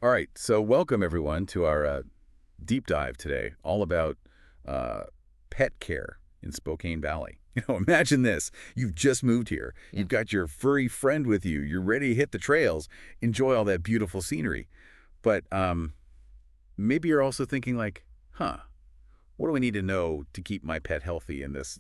All right, so welcome everyone to our deep dive today, all about uh, pet care in Spokane Valley. Imagine this. You've just moved here. Yeah. You've got your furry friend with you. You're ready to hit the trails, enjoy all that beautiful scenery. But maybe you're also thinking like, huh, what do I need to know to keep my pet healthy in this,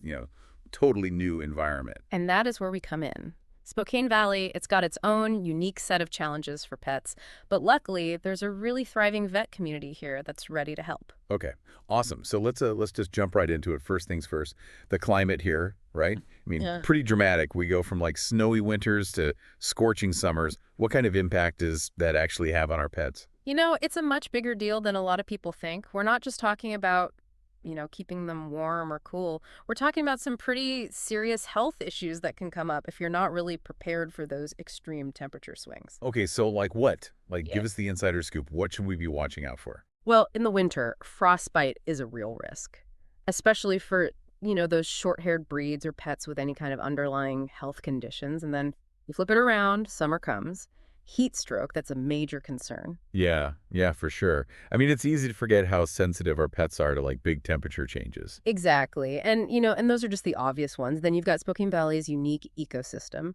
totally new environment? And that is where we come in. Spokane Valley, it's got its own unique set of challenges for pets, but luckily there's a really thriving vet community here that's ready to help. Okay, awesome. So let's just jump right into it. First things first, the climate here, right? I mean, Yeah. pretty dramatic. We go from like snowy winters to scorching summers. What kind of impact does that actually have on our pets? It's a much bigger deal than a lot of people think. We're not just talking about, keeping them warm or cool. We're talking about some pretty serious health issues that can come up if you're not really prepared for those extreme temperature swings. Okay, so like what? Like Yeah. give us the insider scoop. What should we be watching out for? Well, in the winter, frostbite is a real risk, especially for, those short-haired breeds or pets with any kind of underlying health conditions. And then you flip it around, summer comes. Heat stroke, that's a major concern. Yeah, for sure. I mean, it's easy to forget how sensitive our pets are to like big temperature changes. Exactly. And those are just the obvious ones. Then you've got Spokane Valley's unique ecosystem,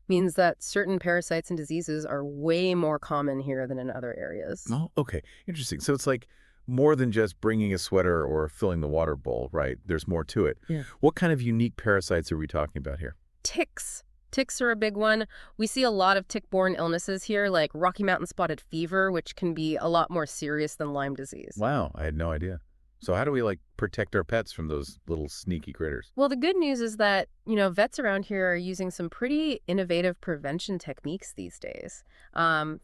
means that certain parasites and diseases are way more common here than in other areas. Oh, okay. Interesting. So it's like more than just bringing a sweater or filling the water bowl, right? There's more to it. Yeah. What kind of unique parasites are we talking about here? Ticks. Ticks are a big one. We see a lot of tick-borne illnesses here, like Rocky Mountain spotted fever, which can be a lot more serious than Lyme disease. Wow, I had no idea. So how do we like protect our pets from those little sneaky critters? Well, the good news is that, vets around here are using some pretty innovative prevention techniques these days.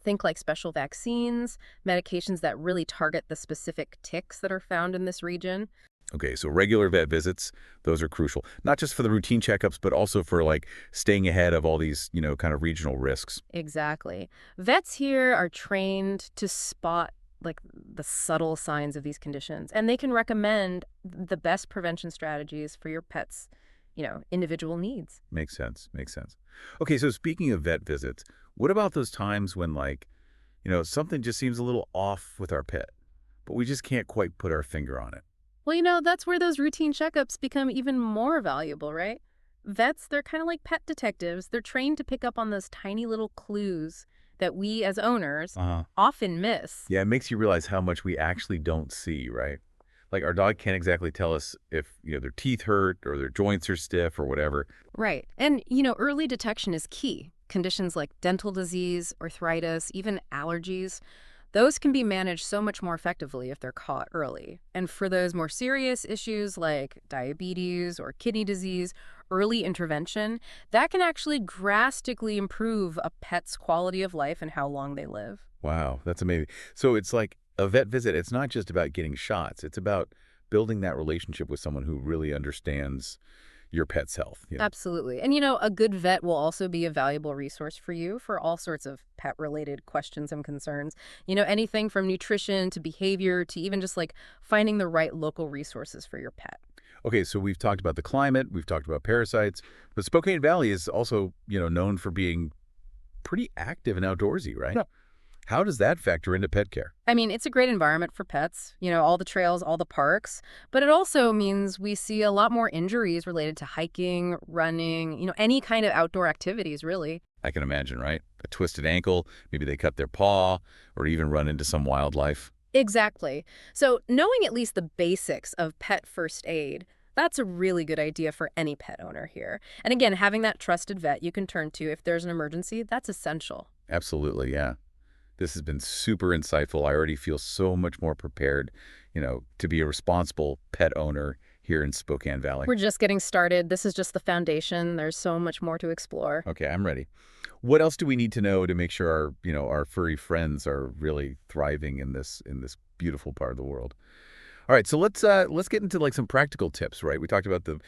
Think like special vaccines, medications that really target the specific ticks that are found in this region. Okay, so regular vet visits, those are crucial. Not just for the routine checkups, but also for like staying ahead of all these, kind of regional risks. Exactly. Vets here are trained to spot like the subtle signs of these conditions, and they can recommend the best prevention strategies for your pet's, individual needs. Makes sense, makes sense. Okay, so speaking of vet visits, what about those times when like, something just seems a little off with our pet, but we just can't quite put our finger on it? Well, that's where those routine checkups become even more valuable, right? Vets, they're kind of like pet detectives. They're trained to pick up on those tiny little clues that we as owners Uh-huh. often miss. Yeah, it makes you realize how much we actually don't see, right? Like our dog can't exactly tell us if, their teeth hurt or their joints are stiff or whatever. Right. And, early detection is key. Conditions like dental disease, arthritis, even allergies, those can be managed so much more effectively if they're caught early. And for those more serious issues like diabetes or kidney disease, early intervention, that can actually drastically improve a pet's quality of life and how long they live. Wow, that's amazing. So it's like a vet visit, it's not just about getting shots. It's about building that relationship with someone who really understands your pet's health. Absolutely. And a good vet will also be a valuable resource for you for all sorts of pet related questions and concerns. Anything from nutrition to behavior to even just like finding the right local resources for your pet. Okay, so we've talked about the climate, we've talked about parasites, but Spokane Valley is also, known for being pretty active and outdoorsy, right? Yeah. How does that factor into pet care? I mean, it's a great environment for pets, all the trails, all the parks, but it also means we see a lot more injuries related to hiking, running, any kind of outdoor activities, really. I can imagine, right? A twisted ankle, maybe they cut their paw, or even run into some wildlife. Exactly. So, knowing at least the basics of pet first aid, that's a really good idea for any pet owner here. And again, having that trusted vet you can turn to if there's an emergency, that's essential. Absolutely, yeah. This has been super insightful. I already feel so much more prepared, to be a responsible pet owner here in Spokane Valley. We're just getting started. This is just the foundation. There's so much more to explore. Okay, I'm ready. What else do we need to know to make sure our furry friends are really thriving in this beautiful part of the world? All right, so let's get into like some practical tips, right? We talked about the,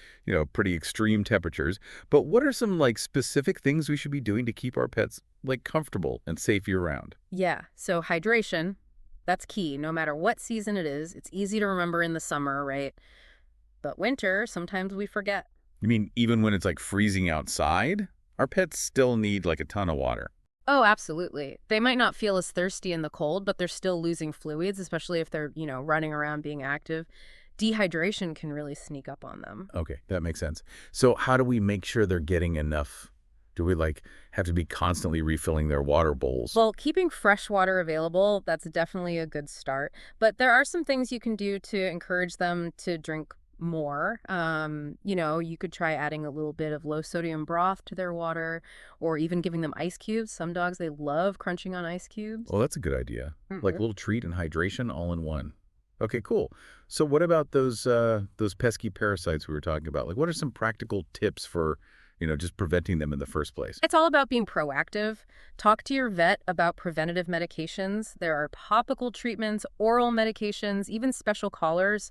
pretty extreme temperatures, but what are some like specific things we should be doing to keep our pets like comfortable and safe year round? Yeah, so hydration, that's key. No matter what season it is, it's easy to remember in the summer, right? But winter, sometimes we forget. You mean even when it's like freezing outside, our pets still need like a ton of water? Oh, absolutely. They might not feel as thirsty in the cold, but they're still losing fluids, especially if they're, running around being active. Dehydration can really sneak up on them. Okay, that makes sense. So how do we make sure they're getting enough? Do we like have to be constantly refilling their water bowls? Well, keeping fresh water available, that's definitely a good start. But there are some things you can do to encourage them to drink more. You could try adding a little bit of low sodium broth to their water or even giving them ice cubes. Some dogs, they love crunching on ice cubes. Oh, that's a good idea. Like Mhm. a little treat and hydration all in one. Okay, cool. So what about those pesky parasites we were talking about? Like what are some practical tips for, just preventing them in the first place? It's all about being proactive. Talk to your vet about preventative medications. There are topical treatments, oral medications, even special collars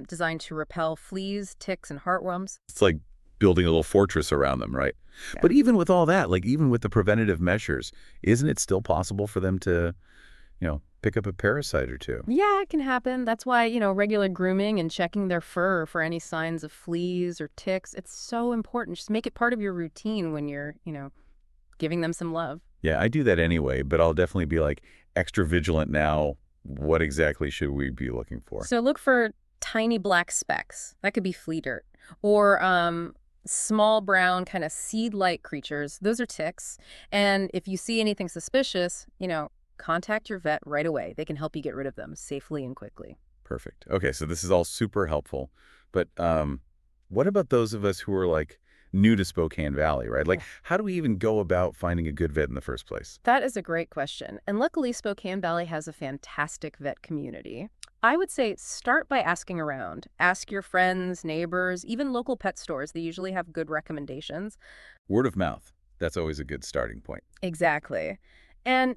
designed to repel fleas, ticks, and heartworms. It's like building a little fortress around them, right? Yeah. But even with all that, like even with the preventative measures, isn't it still possible for them to, pick up a parasite or two? Yeah, it can happen. That's why, regular grooming and checking their fur for any signs of fleas or ticks, it's so important. Just make it part of your routine when you're, giving them some love. Yeah, I do that anyway, but I'll definitely be like extra vigilant now. What exactly should we be looking for? So look for tiny black specks. That could be flea dirt. Or small brown kind of seed-like creatures. Those are ticks. And if you see anything suspicious, contact your vet right away. They can help you get rid of them safely and quickly. Perfect. Okay, so this is all super helpful. But what about those of us who are like new to Spokane Valley, right? Like, how do we even go about finding a good vet in the first place? That is a great question. And luckily, Spokane Valley has a fantastic vet community. I would say start by asking around. Ask your friends, neighbors, even local pet stores. They usually have good recommendations. Word of mouth. That's always a good starting point. Exactly. And,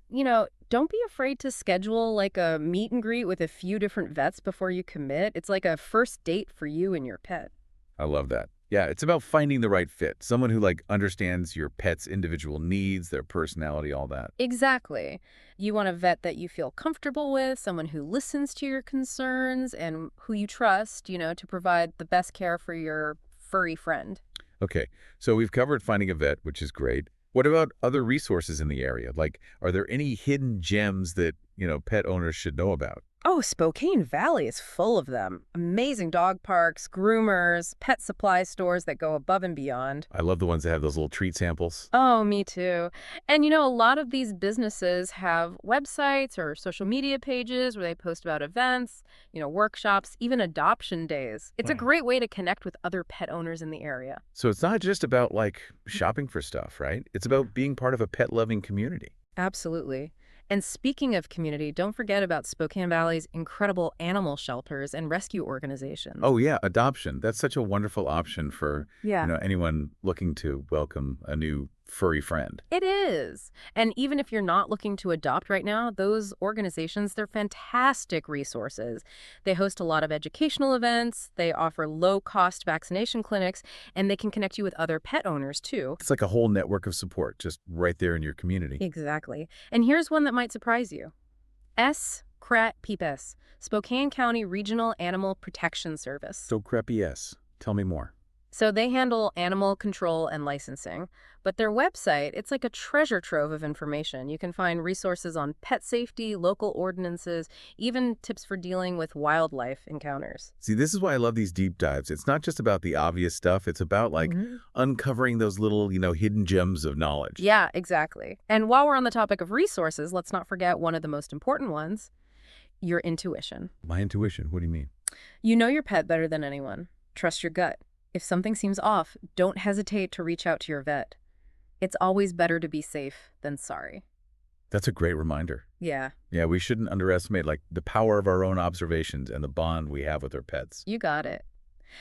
don't be afraid to schedule like a meet and greet with a few different vets before you commit. It's like a first date for you and your pet. I love that. Yeah, it's about finding the right fit. Someone who like understands your pet's individual needs, their personality, all that. Exactly. You want a vet that you feel comfortable with, someone who listens to your concerns and who you trust, to provide the best care for your furry friend. Okay, so we've covered finding a vet, which is great. What about other resources in the area? Like, are there any hidden gems that, pet owners should know about? Oh, Spokane Valley is full of them. Amazing dog parks, groomers, pet supply stores that go above and beyond. I love the ones that have those little treat samples. Oh, me too. And a lot of these businesses have websites or social media pages where they post about events, workshops, even adoption days. It's a Wow. great way to connect with other pet owners in the area. So it's not just about like shopping for stuff, right? It's about being part of a pet-loving community. Absolutely. And speaking of community, don't forget about Spokane Valley's incredible animal shelters and rescue organizations. Oh yeah, adoption. That's such a wonderful option for, Yeah. anyone looking to welcome a new furry friend. It is. And even if you're not looking to adopt right now, those organizations, they're fantastic resources. They host a lot of educational events, they offer low-cost vaccination clinics, and they can connect you with other pet owners too. It's like a whole network of support just right there in your community. Exactly. And here's one that might surprise you. SCRAT-PPS, Spokane County Regional Animal Protection Service. So creppy, yes. Tell me more. So they handle animal control and licensing, but their website, it's like a treasure trove of information. You can find resources on pet safety, local ordinances, even tips for dealing with wildlife encounters. See, this is why I love these deep dives. It's not just about the obvious stuff. It's about like Mhm. uncovering those little, hidden gems of knowledge. Yeah, exactly. And while we're on the topic of resources, let's not forget one of the most important ones, your intuition. My intuition. What do you mean? You know your pet better than anyone. Trust your gut. If something seems off, don't hesitate to reach out to your vet. It's always better to be safe than sorry. That's a great reminder. Yeah, Yeah, we shouldn't underestimate like the power of our own observations and the bond we have with our pets. you got it.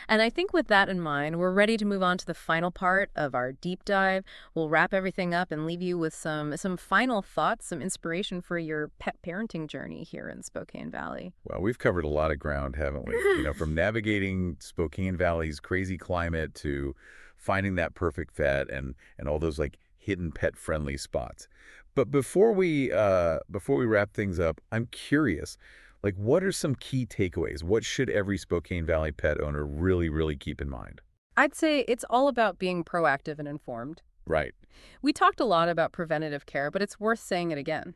And I think with that in mind, we're ready to move on to the final part of our deep dive. We'll wrap everything up and leave you with some final thoughts, some inspiration for your pet parenting journey here in Spokane Valley. Well, we've covered a lot of ground, haven't we? From navigating Spokane Valley's crazy climate to finding that perfect vet and all those like hidden pet-friendly spots. But before we wrap things up, I'm curious, like what are some key takeaways? What should every Spokane Valley pet owner really, really keep in mind? I'd say it's all about being proactive and informed. Right. We talked a lot about preventative care, but it's worth saying it again.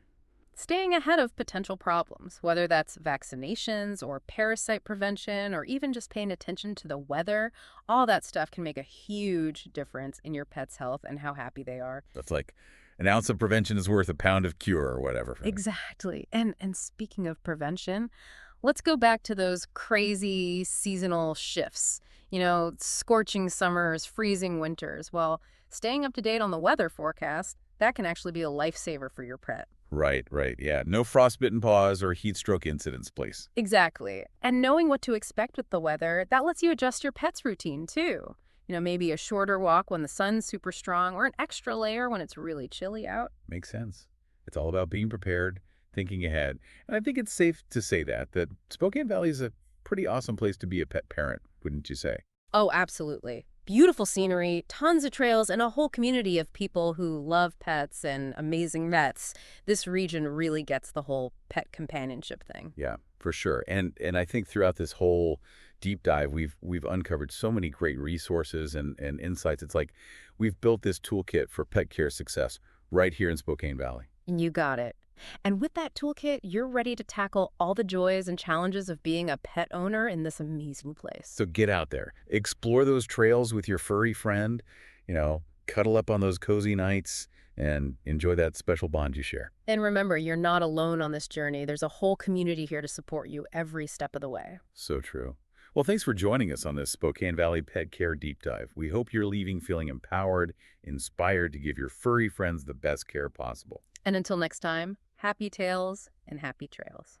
Staying ahead of potential problems, whether that's vaccinations or parasite prevention or even just paying attention to the weather, all that stuff can make a huge difference in your pet's health and how happy they are. That's like an ounce of prevention is worth a pound of cure or whatever. Exactly. And speaking of prevention, let's go back to those crazy seasonal shifts. Scorching summers, freezing winters. Well, staying up to date on the weather forecast, that can actually be a lifesaver for your pet. Right, right. Yeah. No frostbitten paws or heat stroke incidents, please. Exactly. And knowing what to expect with the weather, that lets you adjust your pet's routine too. Maybe a shorter walk when the sun's super strong or an extra layer when it's really chilly out. Makes sense. It's all about being prepared, thinking ahead. And I think it's safe to say that Spokane Valley is a pretty awesome place to be a pet parent, wouldn't you say? Oh, absolutely. Beautiful scenery, tons of trails, and a whole community of people who love pets and amazing vets. This region really gets the whole pet companionship thing. Yeah, for sure. And I think throughout this whole deep dive, we've uncovered so many great resources and insights. It's like we've built this toolkit for pet care success right here in Spokane Valley. You got it. And with that toolkit, you're ready to tackle all the joys and challenges of being a pet owner in this amazing place. So get out there, explore those trails with your furry friend, cuddle up on those cozy nights and enjoy that special bond you share. And remember, you're not alone on this journey. There's a whole community here to support you every step of the way. So true. Well, thanks for joining us on this Spokane Valley Pet Care Deep Dive. We hope you're leaving feeling empowered, inspired to give your furry friends the best care possible. And until next time, happy tails and happy trails.